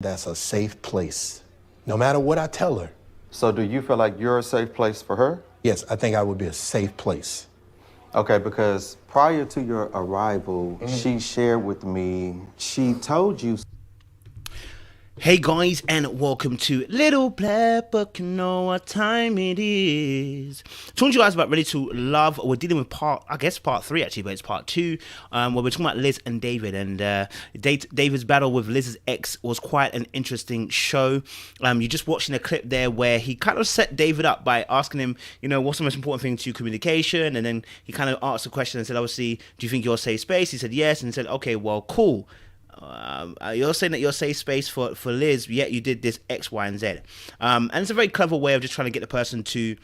That's a safe place. No matter what I tell her. So do you feel like you're a safe place for her? Yes, I think I would be a safe place. Okay, because prior to your arrival, she shared with me, she told you. Hey guys, and welcome to Little Black Book. You know what time it is. Talking to you guys about Ready to Love. We're dealing with part 3 actually, but it's part 2. Where we're talking about Liz and David, and David's battle with Liz's ex was quite an interesting show. You're just watching a clip there where he kind of set David up by asking him, you know, what's the most important thing to you, communication? And then he kind of asked a question and said, obviously, do you think you're a safe space? He said yes, and he said, okay, well, cool. You're saying that you're a safe space for Liz, yet you did this X, Y, and Z. And it's a very clever way of just trying to get the person to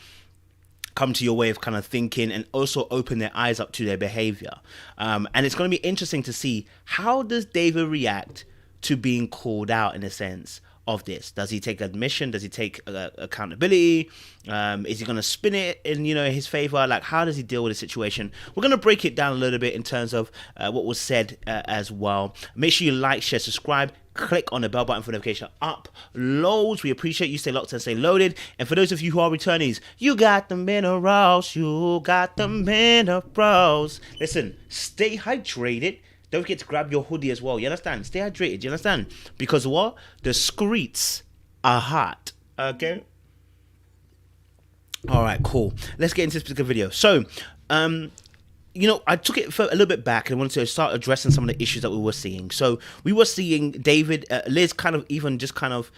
come to your way of kind of thinking and also open their eyes up to their behavior. And it's going to be interesting to see, how does David react to being called out in a sense of this? Does he take admission? Does he take accountability? Is he going to spin it in, you know, his favor? Like, how does he deal with the situation? We're going to break it down a little bit in terms of what was said as well. Make sure you like, share, subscribe. Click on the bell button for notification uploads. We appreciate you. Stay locked and stay loaded. And for those of you who are returnees, you got the minerals. You got the minerals. Listen, stay hydrated. Don't forget to grab your hoodie as well. You understand? Stay hydrated. You understand? Because what? The streets are hot. Okay? All right, cool. Let's get into this particular video. So, you know, I took it for a little bit back and wanted to start addressing some of the issues that we were seeing. So we were seeing David, Liz kind of even just kind of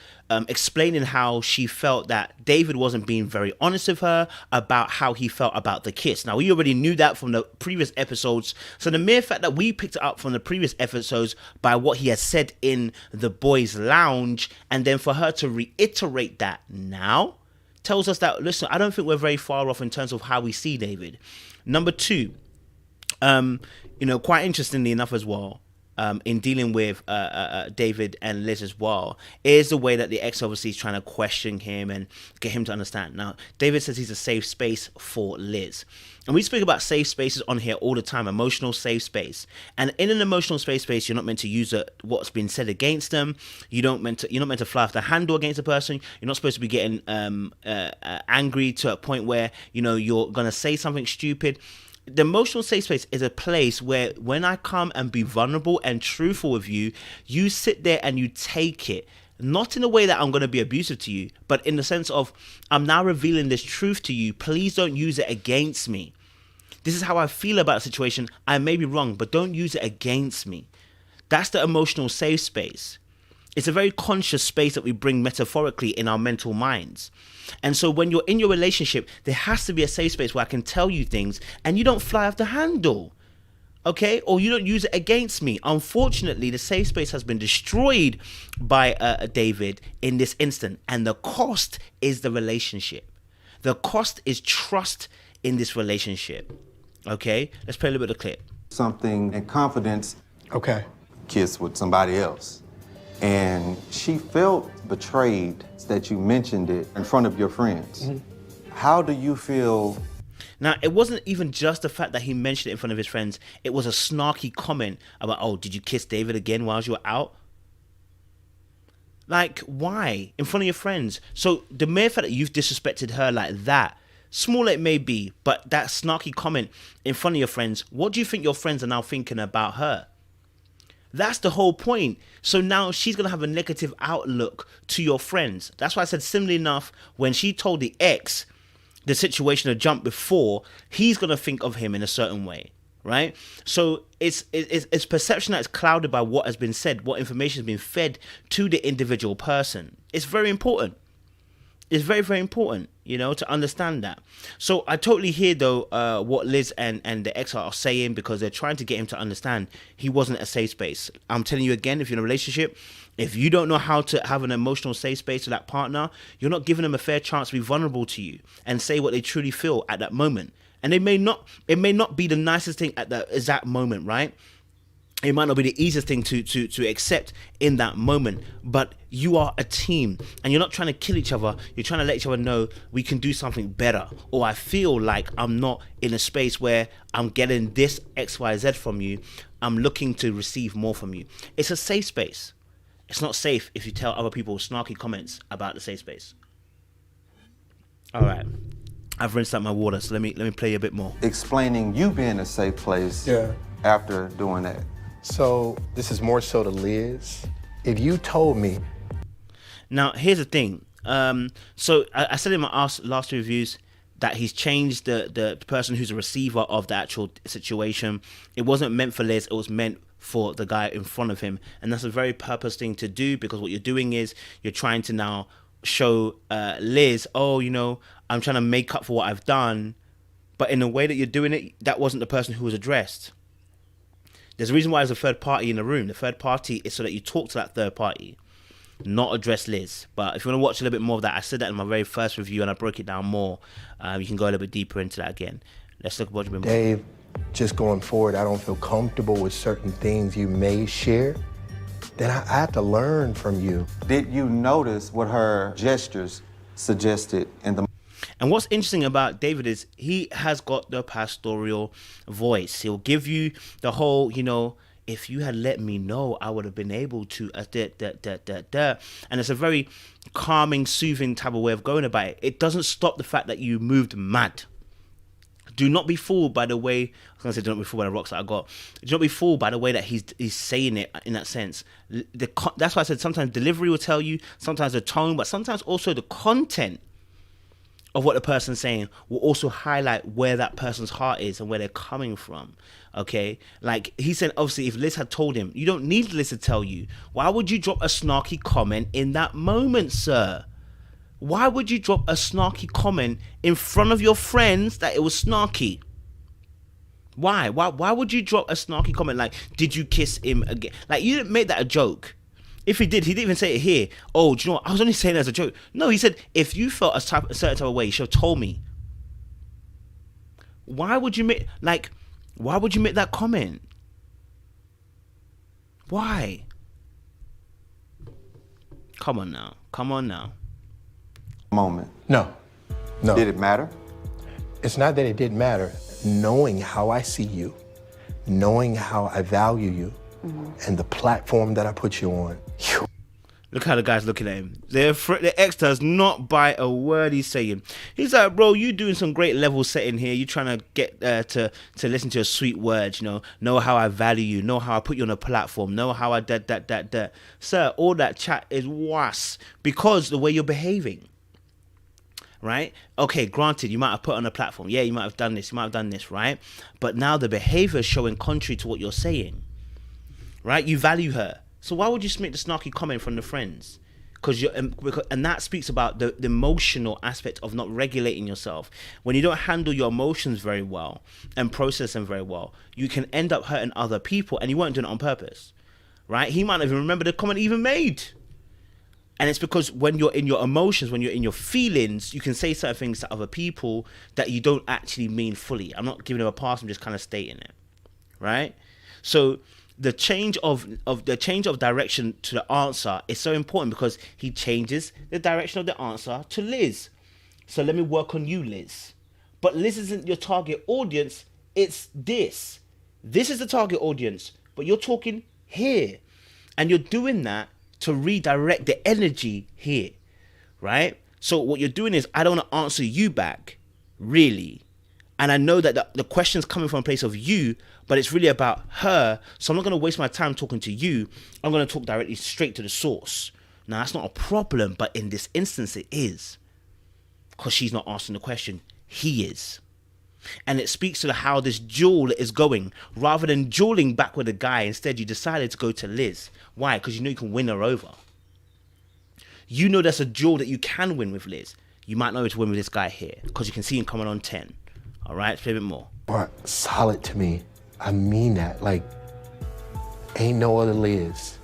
explaining how she felt that David wasn't being very honest with her about how he felt about the kiss. Now, we already knew that from the previous episodes. So the mere fact that we picked it up from the previous episodes by what he had said in the boys' lounge, and then for her to reiterate that now, tells us that, listen, I don't think we're very far off in terms of how we see David. Number 2, you know, quite interestingly enough as well, in dealing with David and Liz as well, is the way that the ex obviously is trying to question him and get him to understand. Now, David says he's a safe space for Liz. And we speak about safe spaces on here all the time, emotional safe space. And in an emotional safe space, you're not meant to use what's been said against them. You're not meant to fly off the handle against a person. You're not supposed to be getting angry to a point where, you know, you're going to say something stupid. The emotional safe space is a place where when I come and be vulnerable and truthful with you, you sit there and you take it. Not in a way that I'm going to be abusive to you, but in the sense of, I'm now revealing this truth to you. Please don't use it against me. This is how I feel about the situation. I may be wrong, but don't use it against me. That's the emotional safe space. It's a very conscious space that we bring metaphorically in our mental minds. And so when you're in your relationship, there has to be a safe space where I can tell you things and you don't fly off the handle. Okay? Or you don't use it against me. Unfortunately, the safe space has been destroyed by David in this instant. And the cost is the relationship. The cost is trust in this relationship. Okay? Let's play a little bit of the clip. Something in confidence. Okay. Kiss with somebody else. And she felt betrayed that you mentioned it in front of your friends. How do you feel? Now, it wasn't even just the fact that he mentioned it in front of his friends. It was a snarky comment about, oh, did you kiss David again while you were out? Like, why? In front of your friends. So the mere fact that you've disrespected her like that, small it may be, but that snarky comment in front of your friends, what do you think your friends are now thinking about her? That's the whole point. So now she's going to have a negative outlook to your friends. That's why I said, similarly enough, when she told the ex the situation had jumped before, he's going to think of him in a certain way, right? So it's perception that's clouded by what has been said, what information has been fed to the individual person. It's very important. It's very, very important, you know, to understand that. So I totally hear, though, what Liz and the ex are saying, because they're trying to get him to understand he wasn't a safe space. I'm telling you again, if you're in a relationship, if you don't know how to have an emotional safe space with that partner, you're not giving them a fair chance to be vulnerable to you and say what they truly feel at that moment. And it may not be the nicest thing at that exact moment, right? It might not be the easiest thing to accept in that moment, but you are a team and you're not trying to kill each other. You're trying to let each other know we can do something better. Or I feel like I'm not in a space where I'm getting this XYZ from you. I'm looking to receive more from you. It's a safe space. It's not safe if you tell other people snarky comments about the safe space. All right. I've rinsed out my water, so let me play you a bit more. Explaining you being a safe place after doing that. So this is more so to Liz. If you told me. Now, here's the thing. So I said in my last two reviews that he's changed the person who's a receiver of the actual situation. It wasn't meant for Liz. It was meant for the guy in front of him. And that's a very purpose thing to do, because what you're doing is you're trying to now show Liz, oh, you know, I'm trying to make up for what I've done, but in the way that you're doing it, that wasn't the person who was addressed. There's a reason why there's a third party in the room. The third party is so that you talk to that third party, not address Liz. But if you want to watch a little bit more of that, I said that in my very first review and I broke it down more. You can go a little bit deeper into that again. Let's look at what you've been. Dave, just going forward, I don't feel comfortable with certain things you may share. Then I have to learn from you. Did you notice what her gestures suggested in the... And what's interesting about David is he has got the pastoral voice. He'll give you the whole, you know, if you had let me know, I would have been able to, And it's a very calming, soothing type of way of going about it. It doesn't stop the fact that you moved mad. Do not be fooled by the way, I was going to say do not be fooled by the rocks that I got. Do not be fooled by the way that he's saying it in that sense. That's why I said sometimes delivery will tell you, sometimes the tone, but sometimes also the content of what the person's saying will also highlight where that person's heart is and where they're coming from. Okay? Like he said, obviously, if Liz had told him, you don't need Liz to tell you. Why would you drop a snarky comment in that moment, sir? Why would you drop a snarky comment in front of your friends that it was snarky? Why? Why would you drop a snarky comment like, did you kiss him again? Like, you didn't make that a joke. If he didn't even say it here. Oh, do you know what? I was only saying that as a joke. No, he said, if you felt a certain type of way, you should have told me. Why would you make that comment? Why? Come on now. moment? No. Did it matter? It's not that it didn't matter. Knowing how I see you, knowing how I value you, and the platform that I put you on. Look how the guy's looking at him. The ex does not buy a word he's saying. He's like, bro, you doing some great level setting here. You trying to get to listen to a sweet word, you know how I value you, know how I put you on a platform, know how I that. Sir, all that chat is was because the way you're behaving. Right? Okay, granted, you might have put on a platform. Yeah, you might have done this, right? But now the behavior is showing contrary to what you're saying. Right? You value her. So why would you make the snarky comment from the friends? And that speaks about the emotional aspect of not regulating yourself. When you don't handle your emotions very well and process them very well, you can end up hurting other people, and you weren't doing it on purpose. Right? He might not even remember the comment he even made. And it's because when you're in your emotions, when you're in your feelings, you can say certain things to other people that you don't actually mean fully. I'm not giving them a pass, I'm just kind of stating it. Right? So the change of direction to the answer is so important because he changes the direction of the answer to Liz. So let me work on you, Liz. But Liz isn't your target audience, it's this. This is the target audience, but you're talking here. And you're doing that to redirect the energy here, right? So what you're doing is, I don't want to answer you back, really. And I know that the question's coming from a place of you, but it's really about her. So I'm not going to waste my time talking to you. I'm going to talk directly straight to the source. Now, that's not a problem, but in this instance, it is. Because she's not asking the question. He is. And it speaks to how this duel is going. Rather than dueling back with a guy, instead you decided to go to Liz. Why? Because you know you can win her over. You know that's a duel that you can win with Liz. You might know to win with this guy here because you can see him coming on 10. All right, let's play a bit more. Solid to me. I mean that. Like, ain't no other Liz.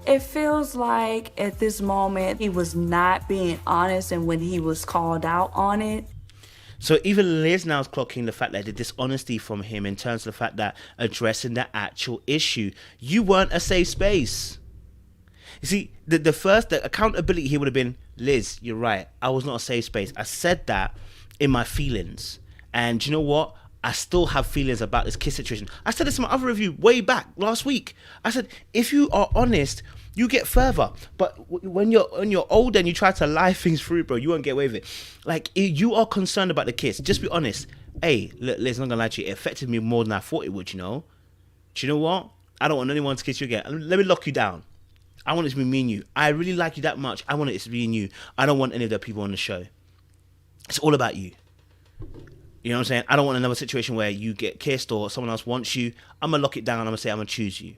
It feels like at this moment he was not being honest, and when he was called out on it. So even Liz now is clocking the fact that the dishonesty from him in terms of the fact that addressing the actual issue. You weren't a safe space. You see, the accountability here would have been, Liz, you're right. I was not a safe space. I said that in my feelings. And you know what? I still have feelings about this kiss situation. I said this in my other review way back last week. I said, if you are honest, you get further. But when you're older and you try to lie things through, bro, you won't get away with it. Like, if you are concerned about the kiss, just be honest. Hey, look, Liz, I'm not gonna lie to you, it affected me more than I thought it would, you know? Do you know what? I don't want anyone to kiss you again. Let me lock you down. I want it to be me and you. I really like you that much. I want it to be in you. I don't want any of the people on the show. It's all about you. You know what I'm saying? I don't want another situation where you get kissed or someone else wants you. I'm going to lock it down. I'm going to say I'm going to choose you.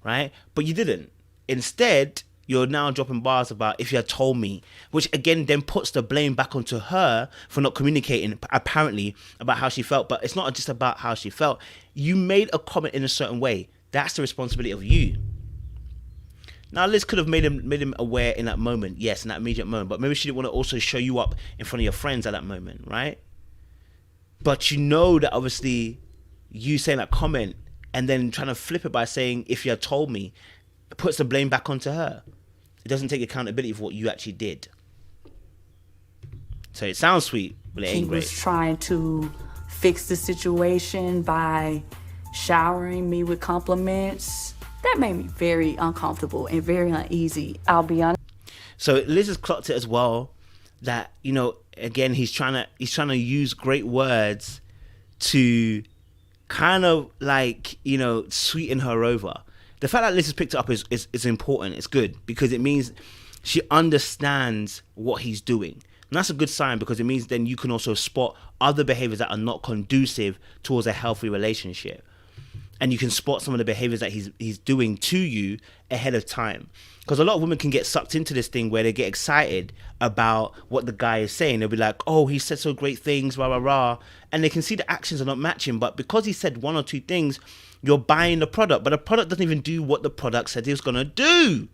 Right? But you didn't. Instead, you're now dropping bars about if you had told me, which again then puts the blame back onto her for not communicating, apparently, about how she felt. But it's not just about how she felt. You made a comment in a certain way. That's the responsibility of you. Now, Liz could have made him aware in that moment, yes, in that immediate moment, but maybe she didn't want to also show you up in front of your friends at that moment, right? But you know that obviously you saying that comment and then trying to flip it by saying, if you had told me, it puts the blame back onto her. It doesn't take accountability for what you actually did. So it sounds sweet, but it ain't great. He was trying to fix the situation by showering me with compliments. That made me very uncomfortable and very uneasy, I'll be honest. So Liz has clocked it as well, that, you know, again, he's trying to use great words to kind of like, you know, sweeten her over. The fact that Liz has picked it up is important. It's good because it means she understands what he's doing. And that's a good sign because it means then you can also spot other behaviors that are not conducive towards a healthy relationship. And you can spot some of the behaviors that he's doing to you ahead of time. Because a lot of women can get sucked into this thing where they get excited about what the guy is saying. They'll be like, oh, he said so great things, rah, rah, rah. And they can see the actions are not matching. But because he said one or two things, you're buying the product. But the product doesn't even do what the product said it was going to do.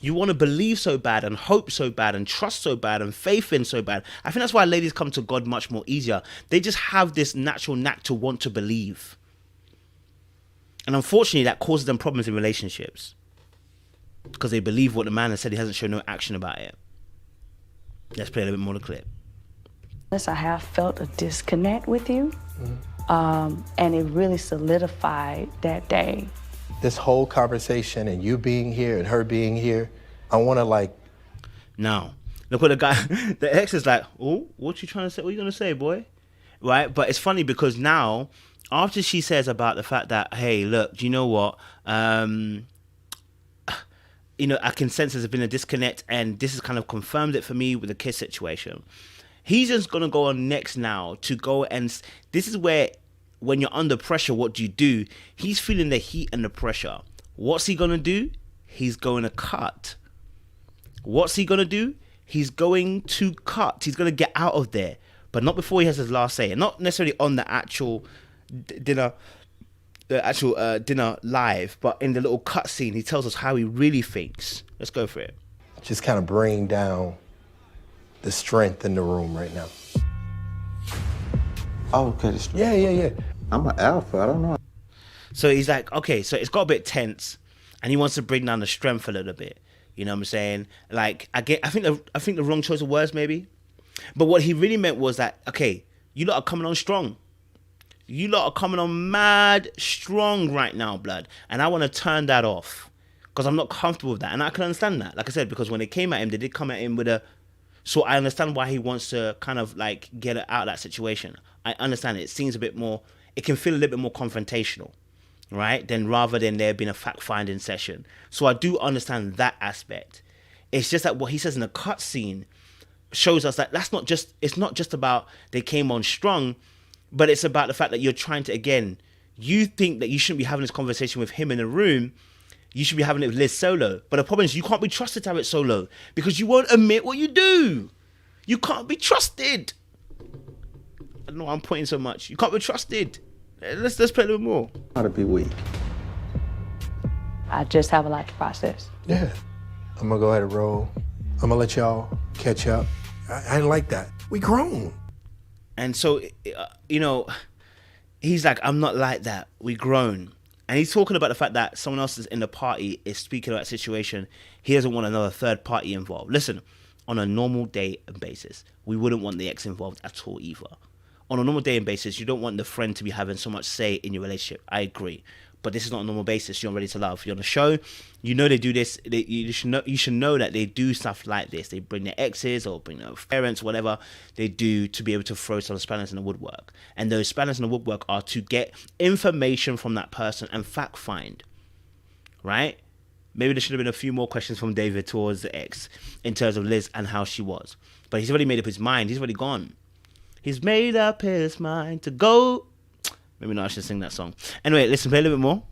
You want to believe so bad and hope so bad and trust so bad and faith in so bad. I think that's why ladies come to God much more easier. They just have this natural knack to want to believe. And unfortunately, that causes them problems in relationships. Because they believe what the man has said, he hasn't shown no action about it. Let's play a little bit more of the clip. I have felt a disconnect with you. And it really solidified that day. This whole conversation and you being here and her being here, I want to like... Now, look what the guy, the ex is like, oh, what you trying to say? What you going to say, boy? Right? But it's funny because now, after she says about the fact that, hey, look, do you know what? You know, I can sense there's been a disconnect and this has kind of confirmed it for me with the kiss situation. He's just going to go on next now to go and... This is where... When you're under pressure, what do you do? He's feeling the heat and the pressure. What's he going to do? He's going to cut. What's he going to do? He's going to cut. He's going to get out of there. But not before he has his last say. And not necessarily on the actual dinner live, but in the little cut scene, he tells us how he really thinks. Let's go for it. Just kind of bring down the strength in the room right now. Oh, okay. Yeah. I'm an alpha. I don't know. So he's like, okay, so it's got a bit tense, and he wants to bring down the strength a little bit. You know what I'm saying? Like, I think the wrong choice of words maybe, but what he really meant was that, okay, you lot are coming on strong. You lot are coming on mad strong right now, blood, and I want to turn that off because I'm not comfortable with that, and I can understand that. Like I said, because when they came at him, they did come at him with a. So I understand why he wants to kind of like get it out of that situation. I understand it. It seems a bit more, it can feel a little bit more confrontational, right? Rather than there being a fact-finding session. So I do understand that aspect. It's just that what he says in the cut scene shows us that it's not just about they came on strong, but it's about the fact that you're trying to, again, you think that you shouldn't be having this conversation with him in the room. You should be having it with Liz solo. But the problem is you can't be trusted to have it solo because you won't admit what you do. You can't be trusted. I don't know why I'm pointing so much. You can't be trusted. Let's play a little more. How to be weak. I just have a lot to process. Yeah. I'm going to go ahead and roll. I'm going to let y'all catch up. I didn't like that. We grown. And so, you know, he's like, I'm not like that. We grown. And he's talking about the fact that someone else is in the party is speaking about that situation. He doesn't want another third party involved. Listen, on a normal day and basis, we wouldn't want the ex involved at all either. on a normal dating basis, you don't want the friend to be having so much say in your relationship. I agree. But this is not a normal basis. You're not ready to love. You're on a show. You know they do this. You should know that they do stuff like this. They bring their exes or bring their parents, whatever they do, to be able to throw some spanners in the woodwork. And those spanners in the woodwork are to get information from that person and fact find. Right? Maybe there should have been a few more questions from David towards the ex in terms of Liz and how she was. But he's already made up his mind. He's already gone. He's made up his mind to go. Maybe not, I should sing that song. Anyway, listen, play a little bit more.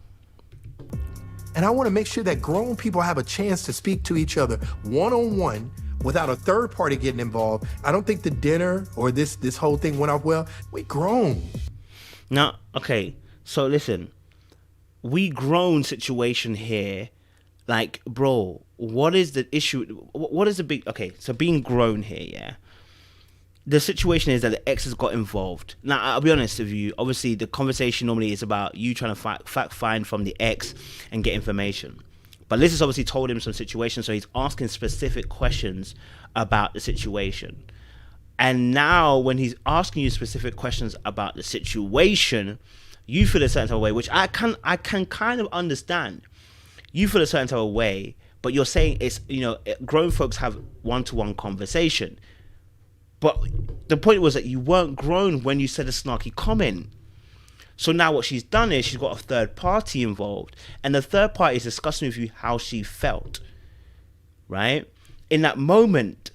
And I want to make sure that grown people have a chance to speak to each other one-on-one without a third party getting involved. I don't think the dinner or this whole thing went off well. We grown. Now, okay, so listen. We grown situation here. Like, bro, what is the issue? What is the big... Okay, so being grown here, yeah? The situation is that the ex has got involved. Now, I'll be honest with you. Obviously, the conversation normally is about you trying to fact find from the ex and get information. But Liz has obviously told him some situations, so he's asking specific questions about the situation. And now, when he's asking you specific questions about the situation, you feel a certain type of way, which I can kind of understand. You feel a certain type of way, but you're saying it's, grown folks have one-to-one conversation. But the point was that you weren't grown when you said a snarky comment. So now what she's done is she's got a third party involved. And the third party is discussing with you how she felt. Right? In that moment,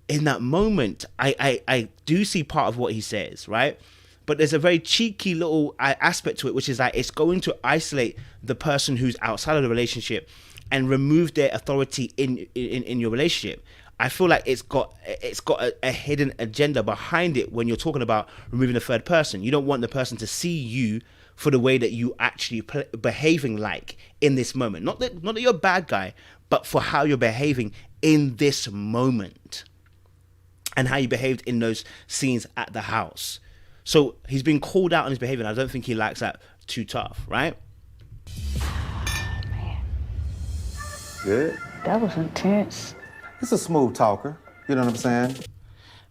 I do see part of what he says, right? But there's a very cheeky little aspect to it, which is that it's going to isolate the person who's outside of the relationship and remove their authority in your relationship. I feel like it's got a hidden agenda behind it when you're talking about removing the third person. You don't want the person to see you for the way that you actually behaving like in this moment. Not that you're a bad guy, but for how you're behaving in this moment and how you behaved in those scenes at the house. So he's been called out on his behavior, and I don't think he likes that too tough, right? Man, Good. that was intense. It's a smooth talker. You know what I'm saying?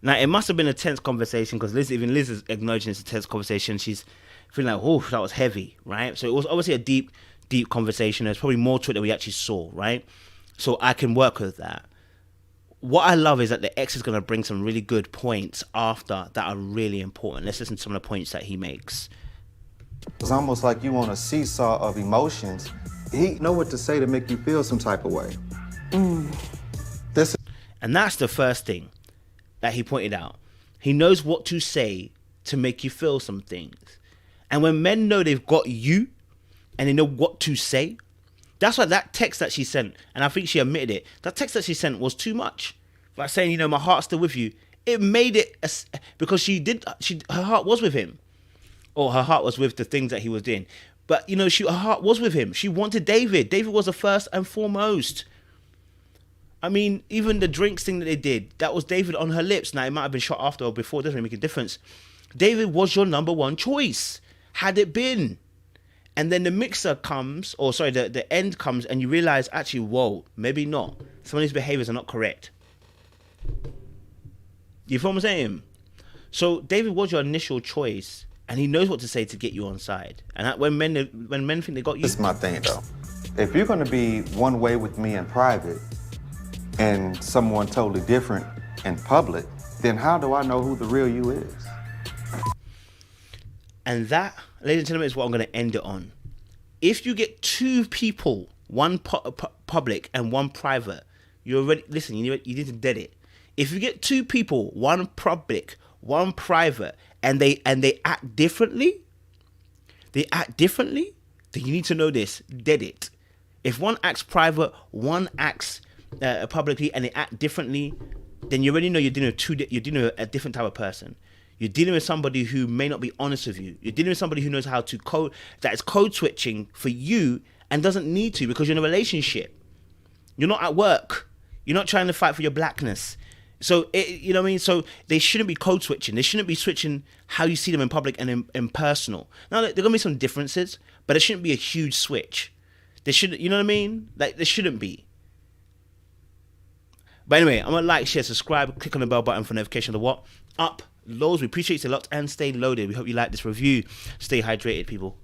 Now, it must have been a tense conversation because Liz is acknowledging it's a tense conversation. She's feeling like, oh, that was heavy, right? So it was obviously a deep conversation. There's probably more to it than we actually saw, right? So I can work with that. What I love is that the ex is going to bring some really good points after that are really important. Let's listen to some of the points that he makes. It's almost like you on a seesaw of emotions. He know what to say to make you feel some type of way. And that's the first thing that he pointed out. He knows what to say to make you feel some things. And when men know they've got you and they know what to say, that's why that text that she sent, and I think she admitted it, that text that she sent was too much. Like saying, my heart's still with you. It made it, because her heart was with him. Or her heart was with the things that he was doing. But, her heart was with him. She wanted David. David was the first and foremost. I mean, even the drinks thing that they did, that was David on her lips. Now, it might have been shot after or before. It doesn't really make a difference. David was your number one choice, had it been. And then the mixer comes, the end comes, and you realize, actually, whoa, maybe not. Some of these behaviors are not correct. You feel what I'm saying? So David was your initial choice, and he knows what to say to get you on side. And when men think they got you... This is my thing, though. If you're going to be one way with me in private and someone totally different in public, then how do I know who the real you is? And that, ladies and gentlemen, is what I'm going to end it on. If you get two people, one public and one private, you already... Listen, you need to dead it. If you get two people, one public, one private, and they act differently, then you need to know this. Dead it. If one acts private, one acts publicly, and they act differently, then you already know you're dealing with a different type of person. You're dealing with somebody who may not be honest with you. You're dealing with somebody who knows how to that is code switching for you and doesn't need to because you're in a relationship. You're not at work. You're not trying to fight for your blackness. So, you know what I mean? So they shouldn't be code switching. They shouldn't be switching how you see them in public and in personal. Now, there are going to be some differences, but it shouldn't be a huge switch. There shouldn't, you know what I mean? Like, there shouldn't be. But anyway, I'm going to like, share, subscribe, click on the bell button for notification of the what? Up Lows, we appreciate you a lot and stay loaded. We hope you like this review. Stay hydrated, people.